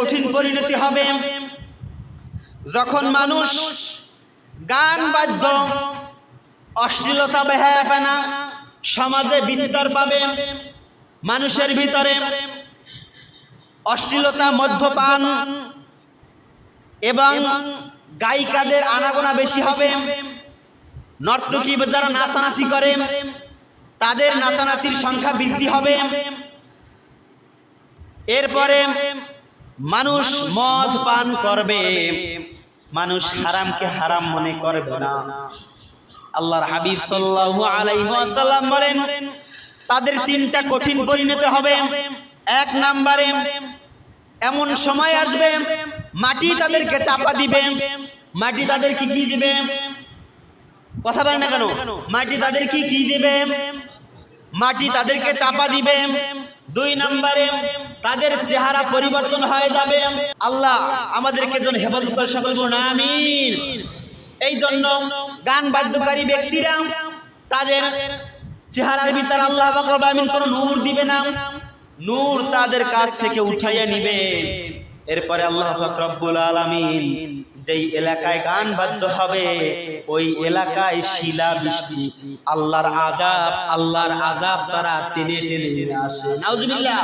কঠিন পরিণতি হবে যখন মানুষ গান বাদ্য অশ্লীলতা বেহায়াপনা সমাজে বিস্তার পাবে। মানুষের ভিতরে অশ্লীলতা, মদ্যপান এবং গায়িকাদের আনাগোনা বেশি হবে। নর্তকী যারা নাচানাচি করে তাদের নাচানাচির সংখ্যা বৃদ্ধি হবে। এরপরে মানুষ মদ পান করবে, মানুষ হারামকে হারাম মনে করবে না। আল্লাহর হাবিব সাল্লাল্লাহু আলাইহি ওয়াসাল্লাম বলেন তাদের তিনটা কঠিন পরিণতি হবে। এক নম্বরে এমন সময় আসবে মাটি তাদেরকে চাপা দিবে। মাটি তাদেরকে কি দিবে? কথা বলেন না কেন? মাটি তাদেরকে কি দিবে? মাটি তাদেরকে চাপা দিবে। দুই নম্বরে তাদের চেহারা পরিবর্তন হয়ে যাবে। আল্লাহ আমাদেরকে যেন হেফাজত করে, সকল বলুন আমিন। এই জন্য গান বাদ্যকারী ব্যক্তিরা তাদের চেহারার ভিতর আল্লাহ রাব্বুল আলামিন কোনো নূর দিবে না, নূর তাদের কাছ থেকে উঠাইয়া নিবে। এরপরে আল্লাহ পাক রব্বুল আলামিন যেই এলাকায় গান বাদ্য হবে ওই এলাকায় শিলা বৃষ্টি, আল্লাহর আযাব তারা টেনে টেনে আসে। নাউজুবিল্লাহ।